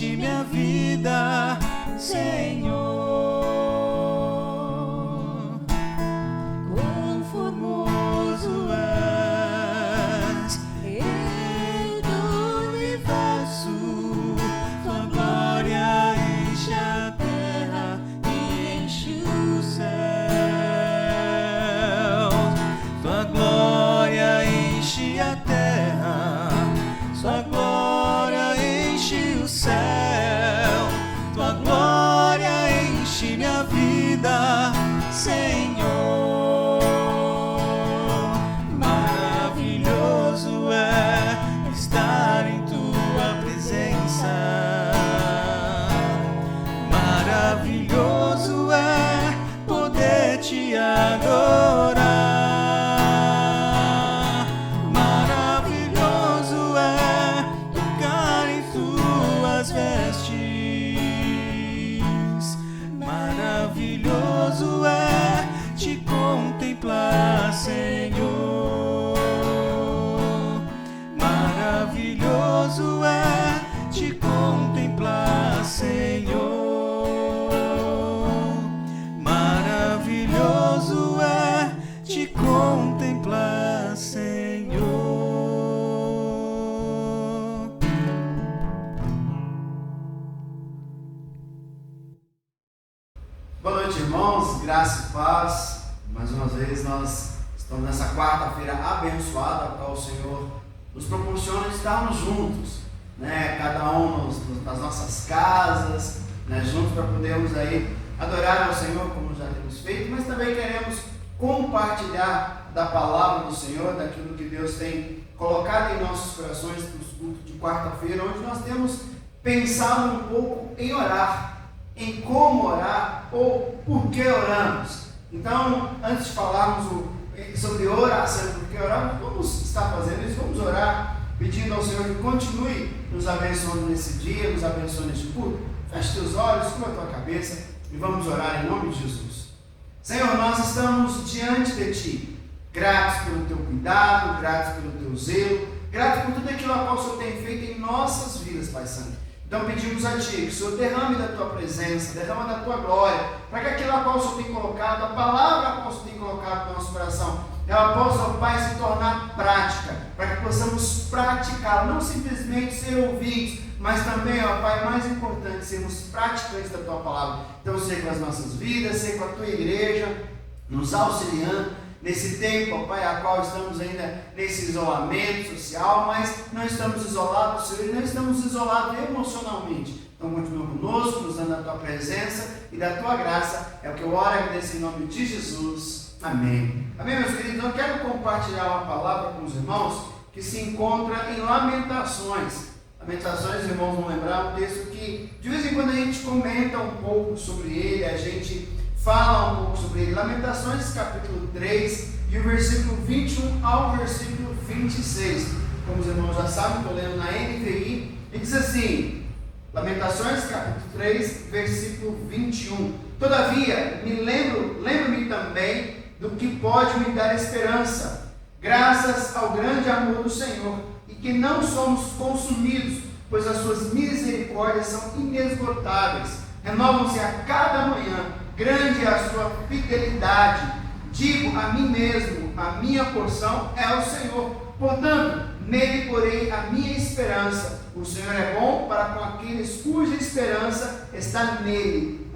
enche minha vida, Senhor. Quão formoso és, Rei do universo, tua glória enche a terra e enche o céu. Tua glória enche a terra, sua glória enche o céu. Tua glória enche minha vida, Senhor. Maravilhoso é estar em tua presença. Maravilhoso é poder te adorar. Maravilhoso é tocar em tuas vestes. Maravilhoso é te contemplar, Senhor. Maravilhoso é te contemplar, Senhor. Maravilhoso é te contemplar, Senhor. Boa noite, irmãos, graça e paz. Mais uma vez nós estamos nessa quarta-feira abençoada, a qual o Senhor nos proporciona estarmos juntos, né? Cada um nas nossas casas, né? Juntos para podermos aí adorar ao Senhor como já temos feito, mas também queremos compartilhar da palavra do Senhor, daquilo que Deus tem colocado em nossos corações para os cultos de quarta-feira, onde nós temos pensado um pouco em orar, em como orar ou por que oramos. Então, antes de falarmos sobre oração e por que orar, vamos estar fazendo isso, vamos orar, pedindo ao Senhor que continue nos abençoando nesse dia, nos abençoando neste culto. Feche teus olhos, curva a tua cabeça e vamos orar em nome de Jesus. Senhor, nós estamos diante de Ti, gratos pelo Teu cuidado, gratos pelo Teu zelo, gratos por tudo aquilo a qual o Senhor tem feito em nossas vidas, Pai Santo. Então pedimos a Ti que o Senhor derrame da Tua presença, derrama da Tua glória, para que aquilo a qual o Senhor tem colocado, a palavra a qual o Senhor tem colocado no nosso coração, ela possa, ó Pai, se tornar prática, para que possamos praticar, não simplesmente ser ouvidos, mas também, ó Pai, mais importante, sermos praticantes da Tua palavra. Então seja com as nossas vidas, seja com a Tua igreja, nos auxiliando nesse tempo, ó Pai, a qual estamos ainda nesse isolamento social, mas não estamos isolados, Senhor, e não estamos isolados emocionalmente. Então continua conosco, nos dando a Tua presença e da Tua graça, é o que eu oro e agradeço em nome de Jesus. Amém. Amém, meus queridos. Eu quero compartilhar uma palavra com os irmãos que se encontra em Lamentações. Lamentações, os irmãos vão lembrar, um texto que de vez em quando a gente comenta um pouco sobre ele, a gente fala um pouco sobre ele. Lamentações, capítulo 3, e o versículo 21 ao versículo 26. Como os irmãos já sabem, estou lendo na NVI, e diz assim, Lamentações, capítulo 3, versículo 21. Todavia, lembro-me também do que pode me dar esperança, graças ao grande amor do Senhor, e que não somos consumidos, pois as suas misericórdias são inesgotáveis, renovam-se a cada manhã. Grande é a sua fidelidade. Digo a mim mesmo, a minha porção é o Senhor. Portanto, nele porei a minha esperança. O Senhor é bom para com aqueles cuja esperança está nele,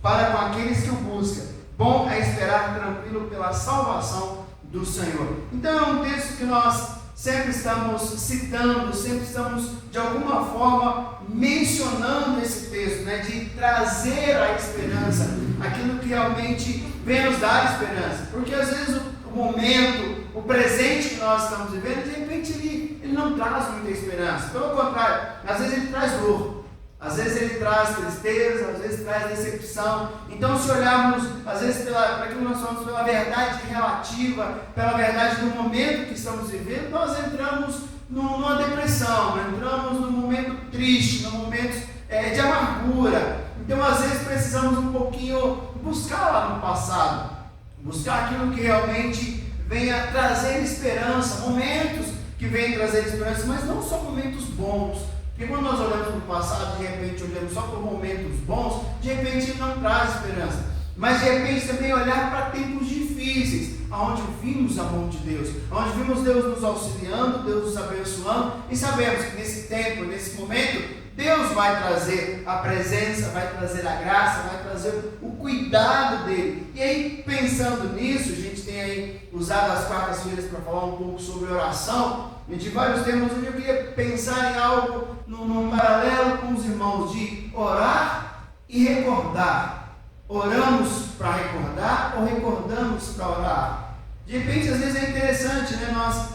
para com aqueles que o buscam. Bom é esperar tranquilo pela salvação do Senhor. Então é um texto que nós sempre estamos citando, sempre estamos de alguma forma mencionando esse texto, né, de trazer a esperança, aquilo que realmente vem nos dar esperança, porque às vezes o momento, o presente que nós estamos vivendo, de repente ele não traz muita esperança, pelo contrário, às vezes ele traz dor, às vezes ele traz tristeza, às vezes traz decepção. Então, se olharmos, às vezes, para aquilo que nós falamos, pela verdade relativa, pela verdade do momento que estamos vivendo, nós entramos numa depressão, entramos num momento triste, num momento de amargura. Então, às vezes, precisamos um pouquinho buscar lá no passado, buscar aquilo que realmente venha trazer esperança, momentos que venham trazer esperança, mas não só momentos bons. Porque Porque quando nós olhamos para o passado, de repente olhamos só por momentos bons, de repente não traz esperança. Mas de repente também olhar para tempos difíceis, onde vimos a mão de Deus, onde vimos Deus nos auxiliando, Deus nos abençoando, e sabemos que nesse tempo, nesse momento, Deus vai trazer a presença, vai trazer a graça, vai trazer o cuidado dele. E aí, pensando nisso, a gente tem aí usado as quartas-feiras para falar um pouco sobre oração, e de vários temas, onde eu queria pensar em algo num paralelo com os irmãos, de orar e recordar. Oramos para recordar ou recordamos para orar? De repente, às vezes é interessante, né, nós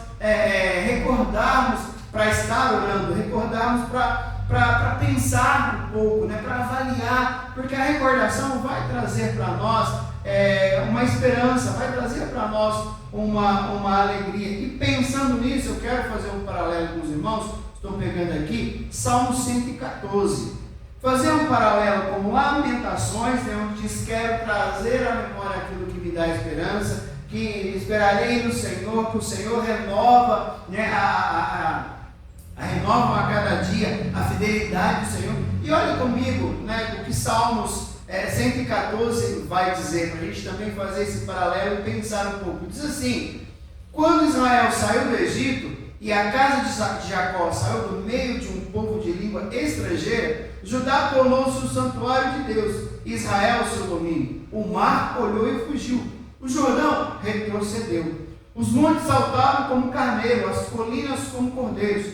recordarmos para estar orando, recordarmos para pensar um pouco, né, para avaliar, porque a recordação vai trazer para nós uma esperança, vai trazer para nós uma alegria. E pensando nisso, eu quero fazer um paralelo com os irmãos, estou pegando aqui, Salmo 114. Fazer um paralelo com Lamentações, né, onde diz: quero trazer à memória aquilo que me dá esperança, que esperarei no Senhor, que o Senhor renova, né, renova a cada dia a fidelidade do Senhor. E olha comigo, né, o que Salmos 114 vai dizer, para a gente também fazer esse paralelo e pensar um pouco. Diz assim: quando Israel saiu do Egito, e a casa de Jacó saiu do meio de um povo de língua estrangeira, Judá tornou-se o santuário de Deus, Israel o seu domínio. O mar olhou e fugiu, o Jordão retrocedeu. Os montes saltaram como carneiro, as colinas como cordeiros.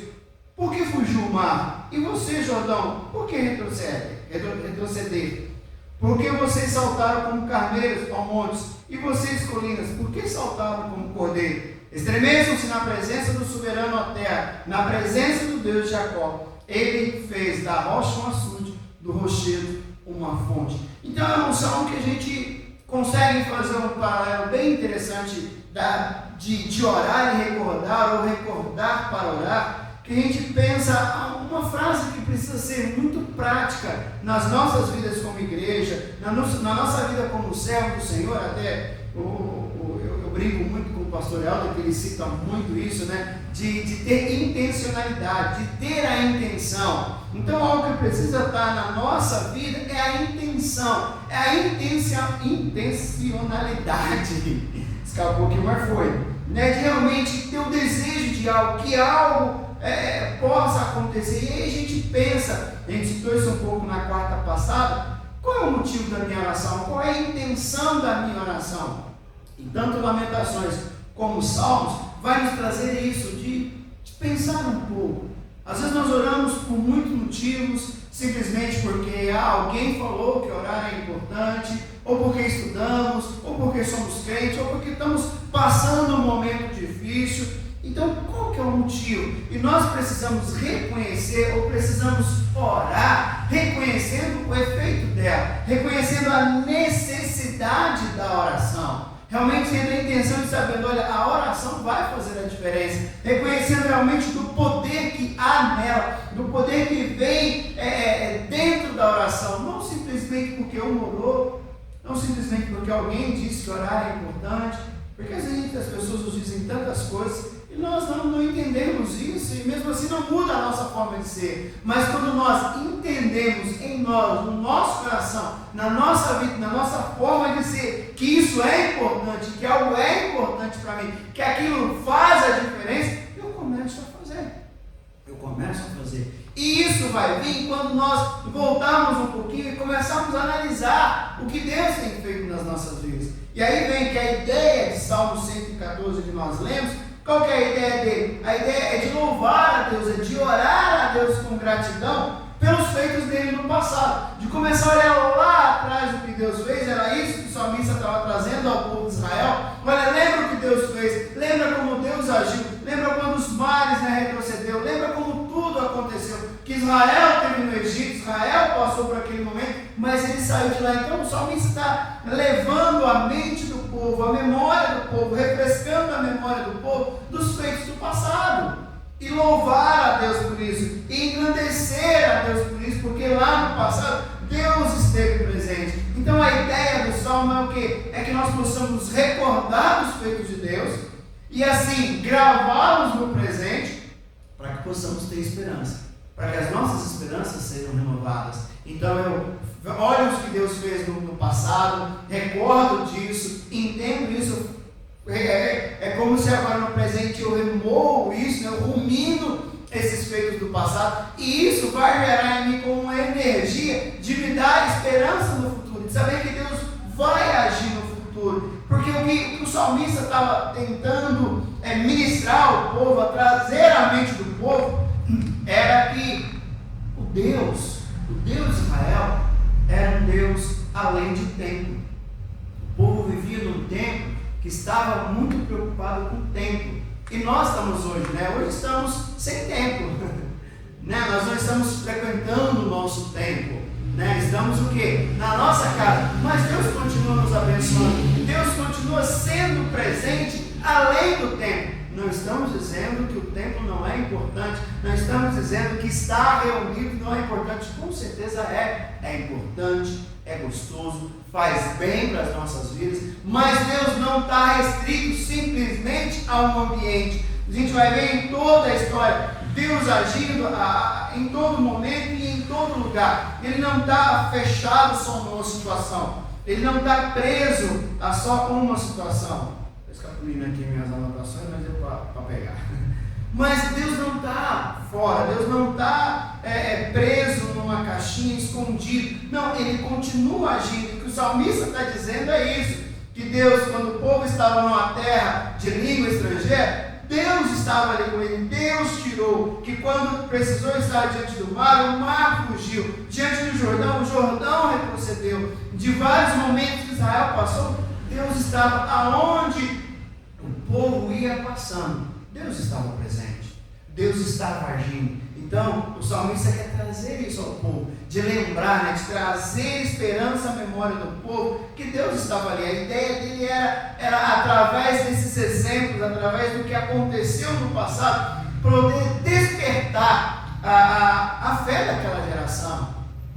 Por que fugiu o mar? E você, Jordão, por que retroceder? Porque vocês saltaram como carneiros, ó montes, e vocês, colinas, por que saltaram como cordeiro? Estremeçam-se na presença do soberano, ó terra, na presença do Deus de Jacó. Ele fez da rocha um açude, do rochedo uma fonte. Então é um salmo que a gente consegue fazer um paralelo bem interessante de orar e recordar, ou recordar para orar, que a gente pensa uma frase que precisa ser muito prática nas nossas vidas como igreja, na nossa vida como servo do Senhor. Até eu brinco muito com o pastor Helder, que ele cita muito isso, né? De ter intencionalidade, de ter a intenção. Então, algo que precisa estar na nossa vida é a intenção, é a intencionalidade. Escapou aqui, mas foi. Né? De realmente ter o desejo de algo, que algo possa acontecer. E aí a gente pensa, a gente citou isso um pouco na quarta passada, qual é o motivo da minha oração? Qual é a intenção da minha oração? E tanto Lamentações como Salmos vai nos trazer isso, de pensar um pouco. Às vezes nós oramos por muitos motivos, simplesmente porque alguém falou que orar é importante, ou porque estudamos, ou porque somos crentes, ou porque estamos passando um momento difícil. Então, qual que é o motivo? E nós precisamos reconhecer, ou precisamos orar, reconhecendo o efeito dela, reconhecendo a necessidade da oração. Realmente tendo a intenção de saber, olha, a oração vai fazer a diferença, reconhecendo realmente do poder que há nela, do poder que vem dentro da oração, não simplesmente porque um orou, não simplesmente porque alguém disse que orar é importante, porque às vezes as pessoas nos dizem tantas coisas e nós não entendemos isso, e mesmo assim não muda a nossa forma de ser. Mas quando nós entendemos em nós, no nosso coração, na nossa vida, na nossa forma de ser, que isso é importante, que algo é importante para mim, que aquilo faz a diferença, eu começo a fazer. E isso vai vir quando nós voltarmos um pouquinho e começarmos a analisar o que Deus tem feito nas nossas vidas. E aí vem que a ideia de Salmo 114 que nós lemos, qual que é a ideia dele? A ideia é de louvar a Deus, é de orar a Deus com gratidão pelos feitos dele no passado, de começar a olhar lá atrás o que Deus fez. Era isso que o salmista estava trazendo ao povo de Israel. Olha, lembra o que Deus fez, lembra como Deus agiu, lembra quando os mares retrocedeu, lembra como tudo aconteceu, que Israel teve no Egito, Israel passou por aquele momento, mas ele saiu de lá. Então o salmista está levando a mente do povo, a memória do povo, refrescando a memória do povo dos feitos do passado. E louvar a Deus por isso, e engrandecer a Deus por isso, porque lá no passado Deus esteve presente. Então a ideia do Salmo é o quê? É que nós possamos recordar os feitos de Deus e assim gravá-los no presente, para que possamos ter esperança. para que as nossas esperanças sejam renovadas. Então eu olho o que Deus fez no passado, recordo disso, entendo isso, é como se agora no presente eu remoo isso, eu rumino esses feitos do passado, e isso vai gerar em mim como uma energia de me dar esperança no futuro, de saber que Deus vai agir no futuro, porque o que o salmista estava tentando ministrar ao povo, a trazer à mente do povo, era que o Deus de Israel era um Deus além de tempo. O povo vivia num tempo que estava muito preocupado com o tempo. E nós estamos hoje, Hoje estamos sem tempo. Nós não estamos frequentando o nosso tempo. Estamos o quê? Na nossa casa. Mas Deus continua nos abençoando. Deus continua sendo presente além do tempo. Não estamos dizendo que o tempo não é importante, não estamos dizendo que estar reunido não é importante, com certeza é importante, é gostoso, faz bem para as nossas vidas, mas Deus não está restrito simplesmente a um ambiente. A gente vai ver em toda a história, Deus agindo em todo momento e em todo lugar. Ele não está fechado só numa situação, ele não está preso a só uma situação. Escapulindo aqui minhas anotações, mas deu para pegar. Mas Deus não está fora, Deus não está preso numa caixinha, escondido. Não, Ele continua agindo. O que o salmista está dizendo é isso, que Deus, quando o povo estava numa terra de língua estrangeira, Deus estava ali com ele, Deus tirou, que quando precisou estar diante do mar, o mar fugiu, diante do Jordão, o Jordão retrocedeu. De vários momentos que Israel passou, Deus estava aonde o povo ia passando, Deus estava presente, Deus estava agindo. Então o salmista quer trazer isso ao povo, de lembrar, de trazer esperança à memória do povo, que Deus estava ali. A ideia dele era através desses exemplos, através do que aconteceu no passado, poder despertar a fé daquela geração,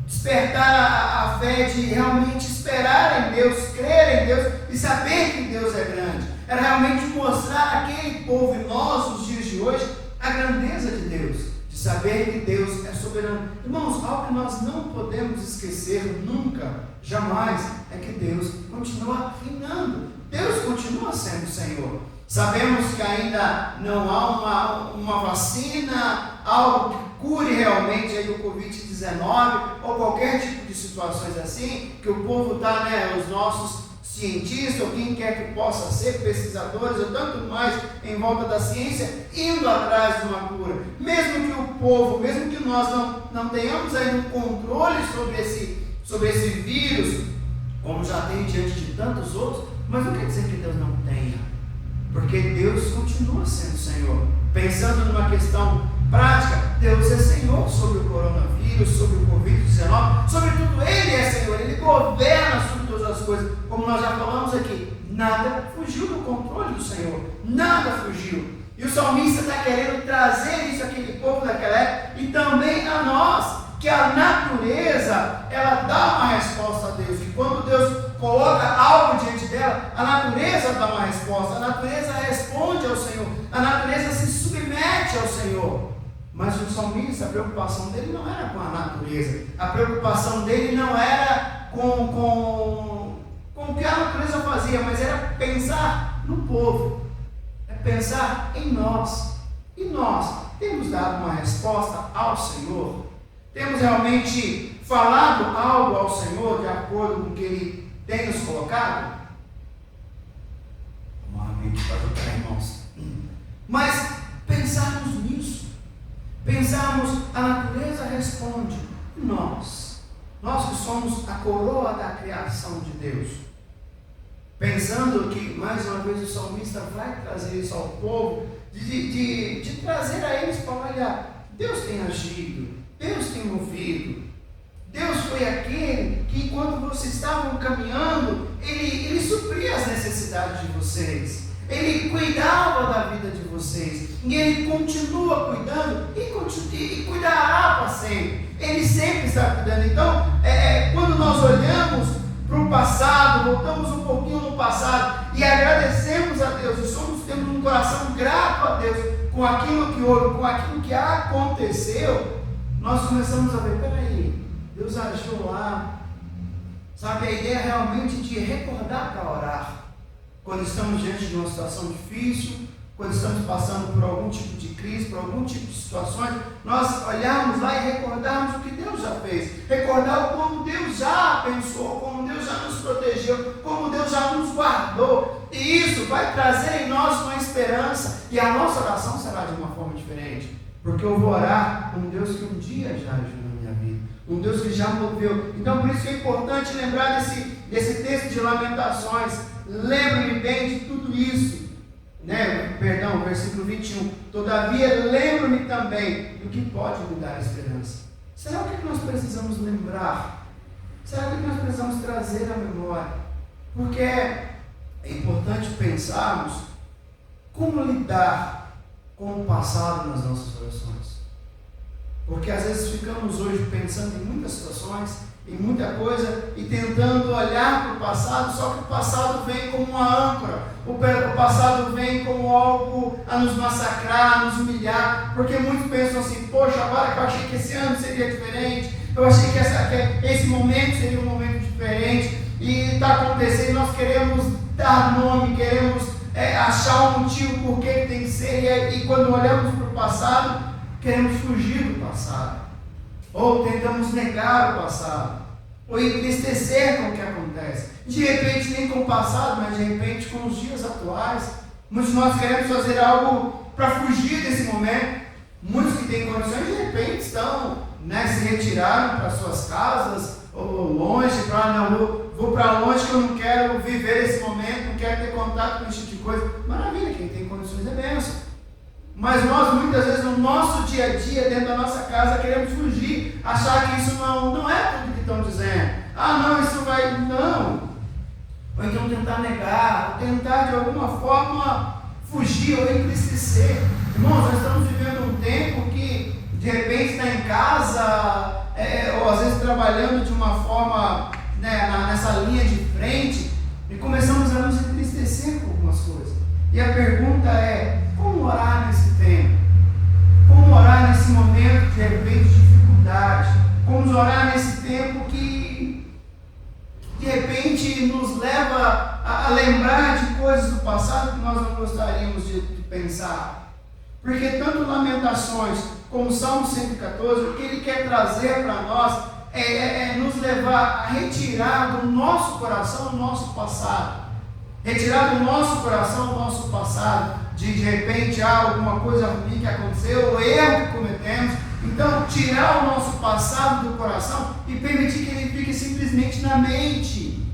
despertar a fé de realmente esperar em Deus, crer em Deus e saber que Deus é grande. Era realmente mostrar àquele povo e nós, nos dias de hoje, a grandeza de Deus, de saber que Deus é soberano. Irmãos, algo que nós não podemos esquecer nunca, jamais, é que Deus continua reinando. Deus continua sendo Senhor. Sabemos que ainda não há uma vacina, algo que cure realmente aí o Covid-19 ou qualquer tipo de situações assim, que o povo está, os nossos cientistas ou quem quer que possa ser, pesquisadores ou tanto mais em volta da ciência, indo atrás de uma cura. Mesmo que o povo, mesmo que nós não tenhamos aí um controle sobre esse vírus, como já tem diante de tantos outros, mas não quer dizer que Deus não tenha, porque Deus continua sendo Senhor. Pensando numa questão prática, Deus é Senhor sobre o coronavírus, sobre o Covid-19, sobre tudo Ele é Senhor, Ele governa sobre todas as coisas. Como nós já falamos aqui, nada fugiu do controle do Senhor, nada fugiu. E o salmista está querendo trazer isso àquele povo daquela época e também a nós, que a natureza, ela dá uma resposta a Deus, que quando Deus coloca algo diante dela, a natureza dá uma resposta, a natureza responde ao Senhor, a natureza se submete ao Senhor. Mas o salmista, a preocupação dele não era com a natureza, a preocupação dele não era com o que a natureza fazia, mas era pensar no povo, é pensar em nós. E nós temos dado uma resposta ao Senhor? Temos realmente falado algo ao Senhor de acordo com o que Ele tem nos colocado? Uma mente para ajudar, irmãos. Mas pensarmos nisso, pensarmos, a natureza responde, nós que somos a coroa da criação de Deus, pensando que, mais uma vez, o salmista vai trazer isso ao povo, de trazer a eles para olhar, Deus tem agido, Deus tem movido, Deus foi aquele que, enquanto vocês estavam caminhando, Ele supria as necessidades de vocês, Ele cuidava da vida de vocês, e Ele continua cuidando e cuidará para sempre. Ele sempre está cuidando. Então, quando nós olhamos para o passado, voltamos um pouquinho no passado e agradecemos a Deus, e temos um coração grato a Deus com aquilo que houve, com aquilo que aconteceu, nós começamos a ver, peraí, Deus agiu lá. Sabe, a ideia é realmente de recordar para orar. Quando estamos diante de uma situação difícil, quando estamos passando por algum tipo de crise, por algum tipo de situações, nós olharmos lá e recordarmos o que Deus já fez. Recordar como Deus já abençoou, como Deus já nos protegeu, como Deus já nos guardou. E isso vai trazer em nós uma esperança. E a nossa oração será de uma forma diferente. Porque eu vou orar com um Deus que um dia já agiu na minha vida. Um Deus que já moveu. Então por isso que é importante lembrar desse texto de Lamentações. Lembre-me bem de tudo isso. Perdão, versículo 21. Todavia lembro-me também do que pode me dar esperança. Será o que nós precisamos lembrar? Será o que nós precisamos trazer à memória? Porque é importante pensarmos como lidar com o passado nas nossas orações. Porque às vezes ficamos hoje pensando em muitas situações, em muita coisa, e tentando olhar para o passado, só que o passado vem como uma âncora, o passado vem como algo a nos massacrar, a nos humilhar, porque muitos pensam assim, poxa, agora que eu achei que esse ano seria diferente, eu achei que esse momento seria um momento diferente, e está acontecendo, nós queremos dar nome, queremos achar um motivo por que tem que ser, e quando olhamos para o passado, queremos fugir do passado. Ou tentamos negar o passado, ou entristecer com o que acontece. De repente, nem com o passado, mas de repente com os dias atuais. Muitos de nós queremos fazer algo para fugir desse momento. Muitos que têm condições, de repente, estão, se retiraram para suas casas, ou longe, vou para longe que eu não quero viver esse momento, não quero ter contato com esse tipo de coisa. Maravilha, quem tem condições é bênção. Mas nós, muitas vezes, no nosso dia a dia, dentro da nossa casa, queremos fugir, achar que isso não é tudo que estão dizendo. Não, isso vai... Não. Ou então tentar negar, ou tentar de alguma forma fugir ou entristecer. Irmãos, nós estamos vivendo um tempo que, de repente, está em casa, ou às vezes trabalhando de uma forma, nessa linha de frente, e começamos a nos entristecer com algumas coisas. E a pergunta é, como orar nesse tempo? Como orar nesse momento de repente de dificuldade? Como orar nesse tempo que de repente nos leva a lembrar de coisas do passado que nós não gostaríamos de pensar? Porque tanto Lamentações como Salmo 114, o que ele quer trazer para nós é nos levar a retirar do nosso coração o nosso passado. Retirar do nosso coração o nosso passado, de repente há alguma coisa ruim que aconteceu, ou erro que cometemos. Então, tirar o nosso passado do coração e permitir que ele fique simplesmente na mente,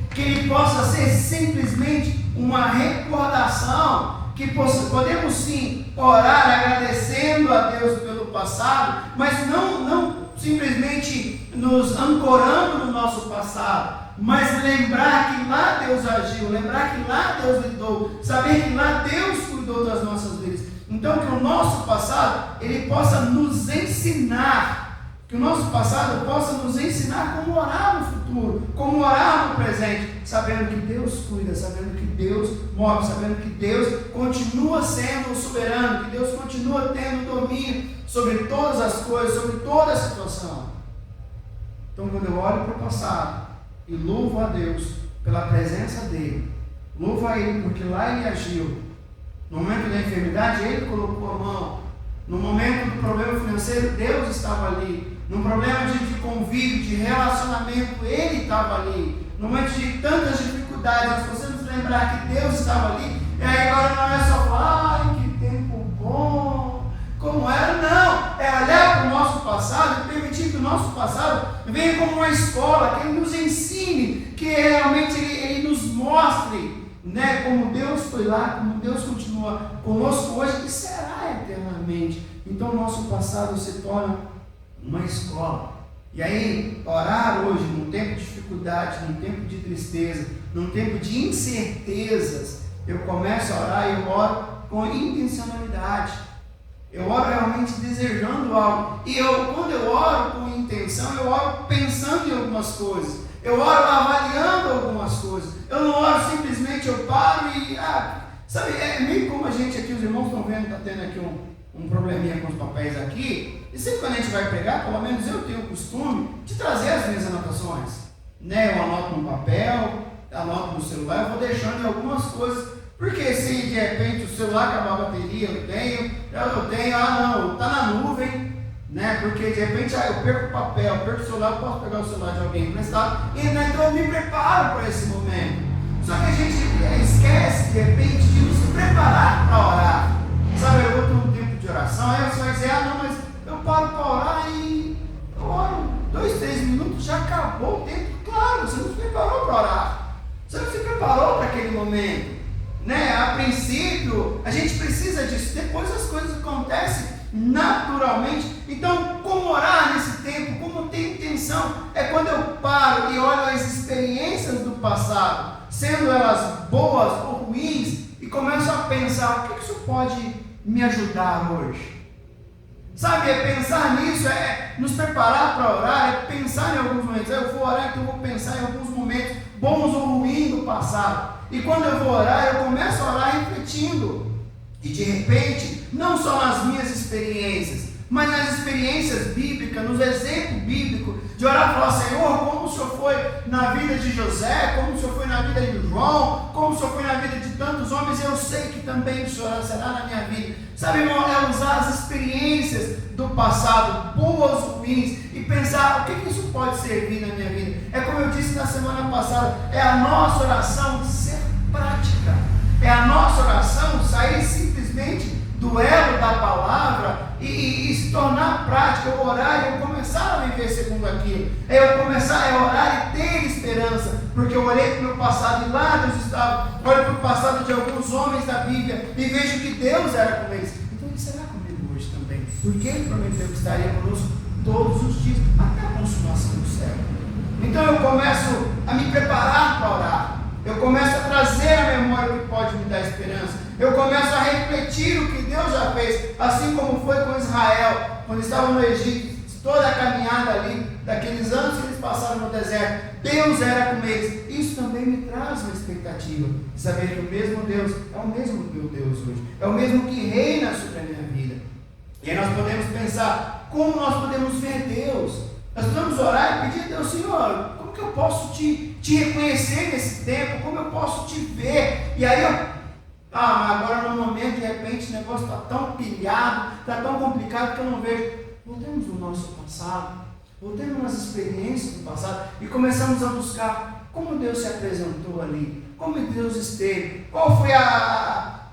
que ele possa ser simplesmente uma recordação, que podemos sim orar agradecendo a Deus pelo passado, mas não simplesmente nos ancorando no nosso passado, mas lembrar que lá Deus agiu, lembrar que lá Deus lidou, saber que lá Deus cuidou das nossas vidas. Então que o nosso passado, ele possa nos ensinar, que o nosso passado possa nos ensinar como orar no futuro, como orar no presente, sabendo que Deus cuida, sabendo que Deus move, sabendo que Deus continua sendo soberano, que Deus continua tendo domínio sobre todas as coisas, sobre toda a situação. Então quando eu olho para o passado, e louvo a Deus pela presença dEle, louvo a Ele porque lá Ele agiu. No momento da enfermidade, Ele colocou a mão. No momento do problema financeiro, Deus estava ali. No problema de convívio, de relacionamento, Ele estava ali. No momento de tantas dificuldades, nós precisamos lembrar que Deus estava ali. E aí agora não é só falar, ai que tempo bom, como era, não. É olhar para o nosso passado e permitir que o nosso passado venha como uma escola, que Ele nos ensine, que realmente Ele nos mostre, como Deus foi lá, como Deus continua conosco hoje e será eternamente. Então o nosso passado se torna uma escola. E aí, orar hoje, num tempo de dificuldade, num tempo de tristeza, num tempo de incertezas, eu começo a orar e eu oro com intencionalidade. Eu oro realmente desejando algo. E quando eu oro com intenção, eu oro pensando em algumas coisas. Eu oro avaliando algumas coisas. Eu não oro simplesmente, eu paro e... sabe, é meio como a gente aqui, os irmãos estão vendo, está tendo aqui um probleminha com os papéis aqui, e sempre quando a gente vai pregar, pelo menos eu tenho o costume de trazer as minhas anotações. Né? Eu anoto no papel, anoto no celular, eu vou deixando em algumas coisas, porque se de repente o celular acabar a bateria, eu tenho, está na nuvem, né? Porque de repente eu perco o papel, eu perco o celular, eu posso pegar o celular de alguém emprestado, então eu me preparo para esse momento. Só que a gente esquece de repente de nos preparar para orar. Sabe, eu vou ter um tempo de oração, aí você vai dizer, não, mas eu paro para orar e eu oro 2, 3 minutos, já acabou o tempo. Claro, você não se preparou para orar, você não se preparou para aquele momento, né? A princípio, a gente precisa disso, depois as coisas acontecem naturalmente. Então, como orar nesse tempo, como ter intenção, é quando eu paro e olho as experiências do passado, sendo elas boas ou ruins, e começo a pensar, o que isso pode me ajudar hoje? Sabe, é pensar nisso, é nos preparar para orar, é pensar em alguns momentos. Eu vou orar, então eu vou pensar em alguns momentos bons ou ruins do passado. E quando eu vou orar, eu começo a orar refletindo. E de repente, não só nas minhas experiências, mas nas experiências bíblicas, nos exemplos bíblicos, de orar e falar, Senhor, como o Senhor foi na vida de José, como o Senhor foi na vida de João, como o Senhor foi na vida de tantos homens, eu sei que também o Senhor será na minha vida. Sabe, irmão, é usar as experiências do passado, boas ou ruins, e pensar, o que isso pode servir na minha vida? É como eu disse na semana passada, é a nossa oração ser prática, é a nossa oração sair simplesmente do elo da palavra e se tornar prática, eu orar e eu começar a viver segundo aquilo, eu começar a orar e ter esperança, porque eu olhei para o meu passado e lá Deus estava, olho para o passado de alguns homens da Bíblia e vejo que Deus era com eles, então Ele será comigo hoje também, porque Ele prometeu que estaria conosco todos os dias, até a consumação do céu. Então eu começo a me preparar para orar, eu começo a trazer à memória o que pode me dar esperança, eu começo a refletir o que Deus já fez, assim como foi com Israel, quando estavam no Egito, toda a caminhada ali, daqueles anos que eles passaram no deserto, Deus era com eles. Isso também me traz uma expectativa, de saber que o mesmo Deus é o mesmo meu Deus hoje, é o mesmo que reina sobre a minha vida. E aí nós podemos pensar, como nós podemos ver Deus? Nós podemos orar e pedir a Deus, Senhor, como que eu posso te reconhecer nesse tempo? Como eu posso te ver? E aí mas agora no momento, de repente, o negócio está tão pilhado, está tão complicado que eu não vejo. Voltemos no nosso passado, voltemos nas experiências do passado e começamos a buscar como Deus se apresentou ali, como Deus esteve,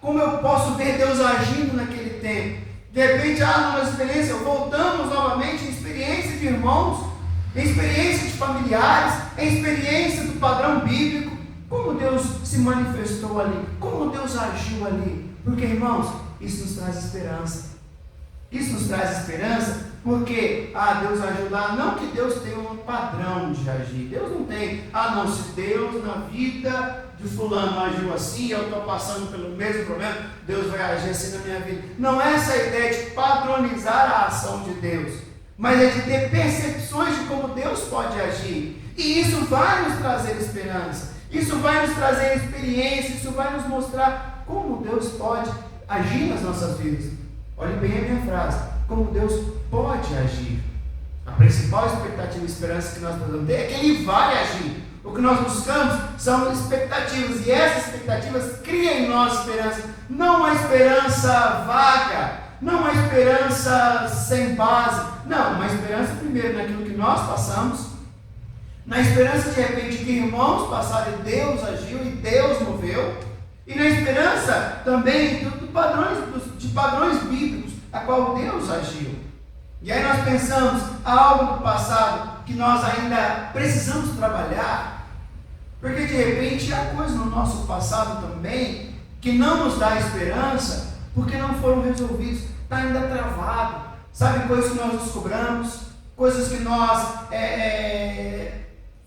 como eu posso ver Deus agindo naquele tempo. De repente, numa experiência, voltamos novamente em experiência de irmãos, em experiência de familiares, em experiência do padrão bíblico. Como Deus se manifestou ali, como Deus agiu ali, porque, irmãos, isso nos traz esperança. Isso nos traz esperança porque, Deus agiu lá, não que Deus tenha um padrão de agir, Deus não tem, não, se Deus na vida de fulano agiu assim, eu estou passando pelo mesmo problema, Deus vai agir assim na minha vida. Não é essa a ideia de padronizar a ação de Deus, mas é de ter percepções de como Deus pode agir, e isso vai nos trazer esperança. Isso vai nos trazer experiência, isso vai nos mostrar como Deus pode agir nas nossas vidas. Olhe bem a minha frase, como Deus pode agir. A principal expectativa e esperança que nós podemos ter é que Ele vai agir. O que nós buscamos são expectativas, e essas expectativas criam em nós esperança. Não uma esperança vaga, não uma esperança sem base, não, uma esperança primeiro naquilo que nós passamos, na esperança de repente que irmãos passaram e Deus agiu e Deus moveu, e na esperança também de padrões bíblicos, a qual Deus agiu. E aí nós pensamos algo do passado que nós ainda precisamos trabalhar, porque de repente há coisas no nosso passado também que não nos dá esperança, porque não foram resolvidos, está ainda travado, sabe, coisas que nós descobramos, coisas que nós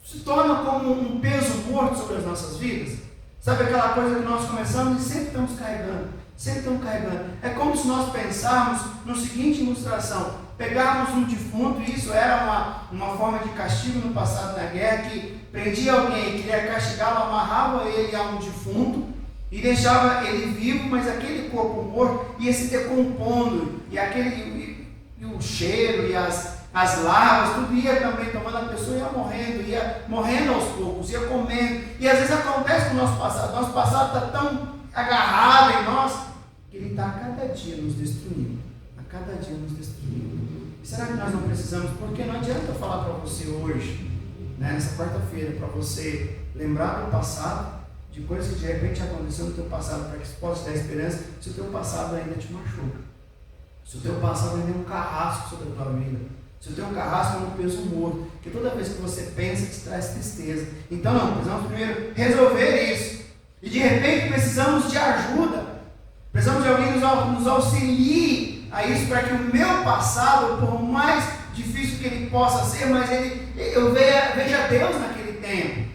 se tornam como um peso morto sobre as nossas vidas. Sabe aquela coisa que nós começamos e sempre estamos carregando, sempre estamos carregando. É como se nós pensarmos no seguinte ilustração, pegarmos um defunto, e isso era uma forma de castigo no passado na guerra, que prendia alguém, queria castigá-lo, amarrava ele a um defunto, e deixava ele vivo, mas aquele corpo morto ia se decompondo, e o cheiro e as larvas, tudo ia também tomando, a pessoa ia morrendo aos poucos, ia comendo. E às vezes acontece com o nosso passado está tão agarrado em nós, que ele está a cada dia nos destruindo, E será que nós não precisamos? Porque não adianta eu falar para você hoje, né, nessa quarta-feira, para você lembrar do passado, de coisas que de repente aconteceu no teu passado, para que isso possa te dar esperança, se o teu passado ainda te machuca, se o teu passado ainda é um carrasco sobre a tua vida, se o teu carrasco é um peso morto, que toda vez que você pensa te traz tristeza. Então não, precisamos primeiro resolver isso, e de repente precisamos de ajuda, precisamos de alguém nos auxilie a isso, para que o meu passado, por mais difícil que ele possa ser, mas eu veja Deus naquele tempo,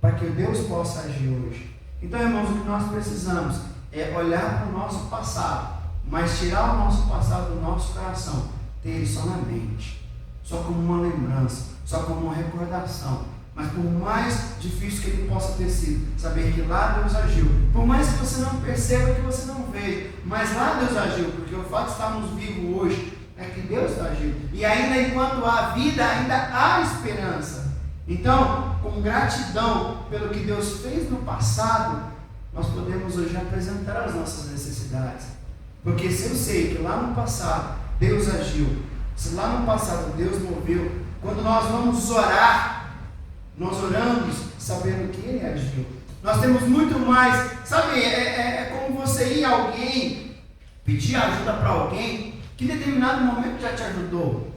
para que Deus possa agir hoje. Então, irmãos, o que nós precisamos é olhar para o nosso passado, mas tirar o nosso passado do nosso coração, ter ele só na mente, só como uma lembrança, só como uma recordação. Mas por mais difícil que ele possa ter sido, saber que lá Deus agiu, por mais que você não perceba, que você não veja, mas lá Deus agiu, porque o fato de estarmos vivos hoje é que Deus está agindo, e ainda enquanto há vida, ainda há esperança. Então, com gratidão pelo que Deus fez no passado, nós podemos hoje apresentar as nossas necessidades, porque se eu sei que lá no passado Deus agiu, se lá no passado Deus moveu, quando nós vamos orar, nós oramos sabendo que Ele agiu. Nós temos muito mais, sabe, é como você ir a alguém, pedir ajuda para alguém, que em determinado momento já te ajudou.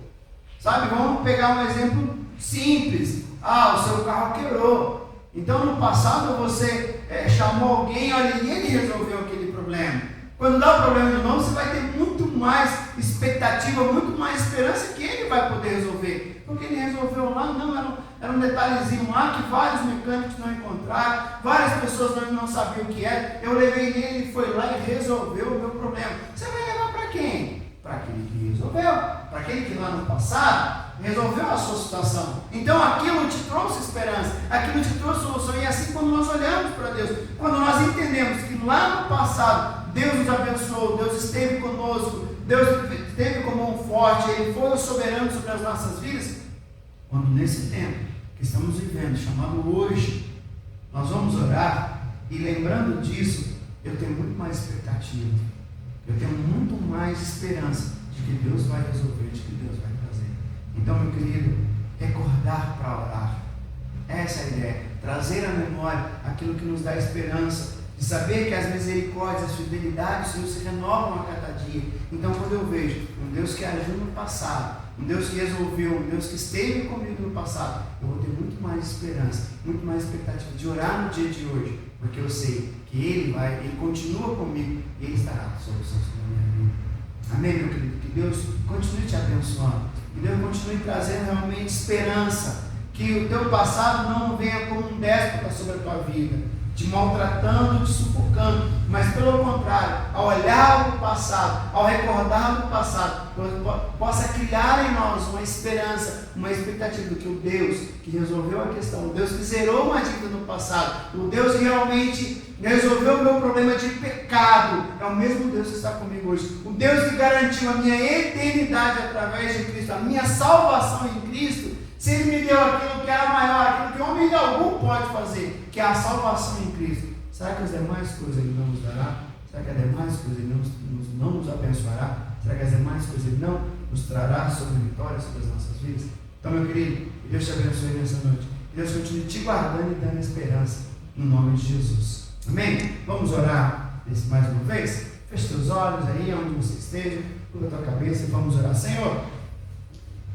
Sabe, vamos pegar um exemplo simples. O seu carro quebrou. Então no passado você chamou alguém, olha, e ele resolveu aquele problema. Quando dá o problema de novo, você vai ter muito mais expectativa, muito mais esperança que ele vai poder resolver. Porque ele resolveu lá, não, era um detalhezinho lá que vários mecânicos não encontraram, várias pessoas não sabiam o que era. Eu levei nele, ele foi lá e resolveu o meu problema. Você vai levar para quem? Para aquele que resolveu, para aquele que lá no passado resolveu a sua situação. Então aquilo te trouxe esperança, aquilo te trouxe solução. E assim, quando nós olhamos para Deus, quando nós entendemos que lá no passado Deus nos abençoou, Deus esteve conosco, Deus esteve com mão forte, Ele foi o soberano sobre as nossas vidas, quando nesse tempo que estamos vivendo, chamado hoje, nós vamos orar, e lembrando disso, eu tenho muito mais expectativa, eu tenho muito mais esperança de que Deus vai resolver, de que Deus vai fazer. Então, meu querido, recordar para orar, essa é a ideia, trazer à memória aquilo que nos dá esperança, de saber que as misericórdias, as fidelidades do Senhor se renovam a cada dia. Então, quando eu vejo um Deus que agiu no passado, um Deus que resolveu, um Deus que esteve comigo no passado, eu vou ter muito mais esperança, muito mais expectativa de orar no dia de hoje, porque eu sei que Ele continua comigo e Ele estará com soluções para a minha vida. Amém, meu querido? Que Deus continue te abençoando, que Deus continue trazendo realmente esperança, que o teu passado não venha como um déspota sobre a tua vida, te maltratando, te sufocando, mas pelo contrário, ao olhar para o passado, ao recordar do passado, possa criar em nós uma esperança, uma expectativa de que o Deus que resolveu a questão, o Deus que zerou uma dívida no passado, o Deus que realmente resolveu o meu problema de pecado, é o mesmo Deus que está comigo hoje, o Deus que garantiu a minha eternidade através de Cristo, a minha salvação em Cristo. Se Ele me deu aquilo que era maior, aquilo que homem algum pode fazer, que é a salvação em Cristo, será que as demais coisas Ele não nos dará? Será que as demais coisas Ele não nos abençoará? Será que as demais coisas Ele não nos trará sobre vitória sobre as nossas vidas? Então, meu querido, que Deus te abençoe nessa noite. Que Deus continue te guardando e dando esperança, no nome de Jesus. Amém? Vamos orar mais uma vez? Feche teus olhos aí, onde você esteja, curva a tua cabeça e vamos orar. Senhor,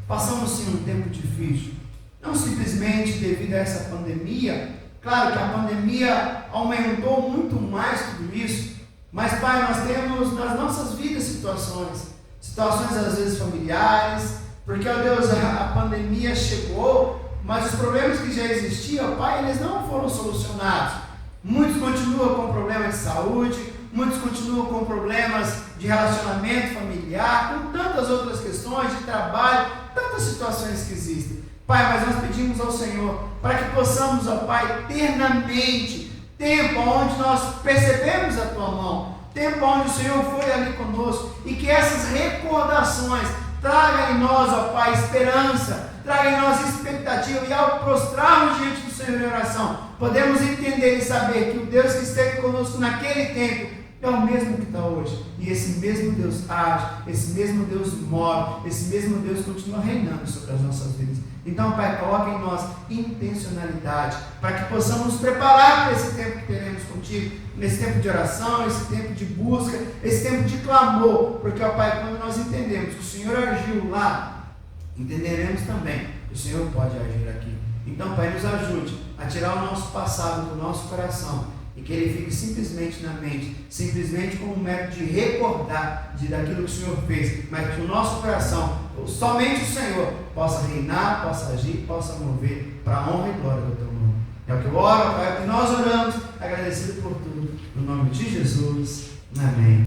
passamos sim um tempo difícil, não simplesmente devido a essa pandemia. Claro que a pandemia aumentou muito mais tudo isso, mas Pai, nós temos nas nossas vidas situações às vezes familiares, porque, ó Deus, a pandemia chegou, mas os problemas que já existiam, Pai, eles não foram solucionados. Muitos continuam com problemas de saúde, muitos continuam com problemas de relacionamento familiar, com tantas outras questões de trabalho, tantas situações que existem. Pai, mas nós pedimos ao Senhor para que possamos, ó Pai, eternamente tempo onde nós percebemos a tua mão, tempo onde o Senhor foi ali conosco, e que essas recordações tragam em nós, ó Pai, esperança, tragam em nós expectativa, e ao prostrarmos diante do Senhor em oração, podemos entender e saber que o Deus que esteve conosco naquele tempo é o mesmo que está hoje, e esse mesmo Deus age, esse mesmo Deus move, esse mesmo Deus continua reinando sobre as nossas vidas. Então, Pai, coloca em nós intencionalidade, para que possamos nos preparar para esse tempo que teremos contigo, nesse tempo de oração, esse tempo de busca, esse tempo de clamor, porque, ó Pai, quando nós entendemos que o Senhor agiu lá, entenderemos também que o Senhor pode agir aqui. Então, Pai, nos ajude a tirar o nosso passado do nosso coração, e que ele fique simplesmente na mente, simplesmente como um método de recordar daquilo que o Senhor fez, mas que o nosso coração, somente o Senhor, possa reinar, possa agir, possa mover para a honra e glória do teu nome. É o que eu oro, Pai, é o que nós oramos, agradecido por tudo, no nome de Jesus, amém.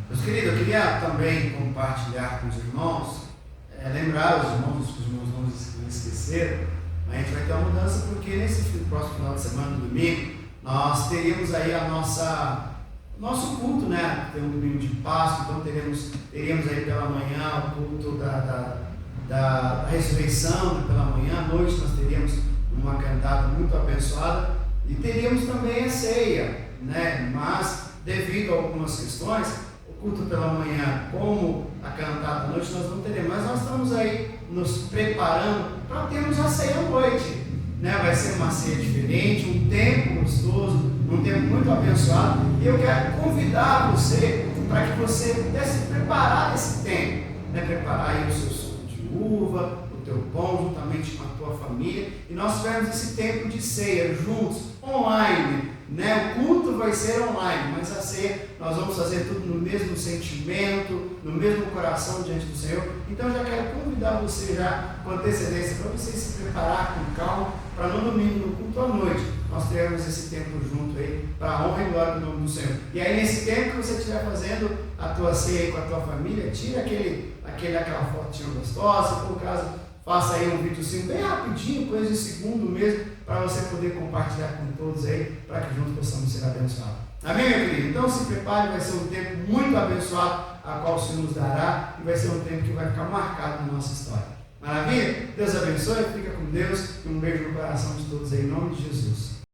Meus queridos, eu queria também compartilhar com os irmãos, lembrar os irmãos, que os irmãos não esqueceram, a gente vai ter uma mudança, porque nesse próximo final de semana, no domingo, nós teríamos aí nosso culto, né? Tem um domingo de Páscoa, então teríamos aí pela manhã o culto da ressurreição, né? Pela manhã, à noite nós teríamos uma cantata muito abençoada e teríamos também a ceia, né? Mas devido a algumas questões, o culto pela manhã como a cantata à noite nós não teremos, mas nós estamos aí nos preparando para termos a ceia à noite. Né? Vai ser uma ceia diferente, um tempo gostoso, um tempo muito abençoado, e eu quero convidar você para que você pudesse se preparar nesse tempo, né? Preparar aí o seu suco de uva, o teu pão, juntamente com a tua família, e nós tivermos esse tempo de ceia juntos, online, né? O culto vai ser online, mas a ceia nós vamos fazer tudo no mesmo sentimento, no mesmo coração diante do Senhor. Então eu já quero convidar você já com antecedência para você se preparar com calma, para no domingo, no culto à noite, nós teremos esse tempo junto aí, para a honra e glória do nome do Senhor. E aí nesse tempo que você estiver fazendo a tua ceia aí com a tua família, tira aquela fotinha gostosa, por caso faça aí um videozinho bem rapidinho, coisa de segundo mesmo, para você poder compartilhar com todos aí, para que juntos possamos ser abençoados. Amém, meu querido? Então se prepare, vai ser um tempo muito abençoado, a qual o Senhor nos dará, e vai ser um tempo que vai ficar marcado na nossa história. Maravilha? Deus abençoe, fica com Deus, e um beijo no coração de todos aí, em nome de Jesus.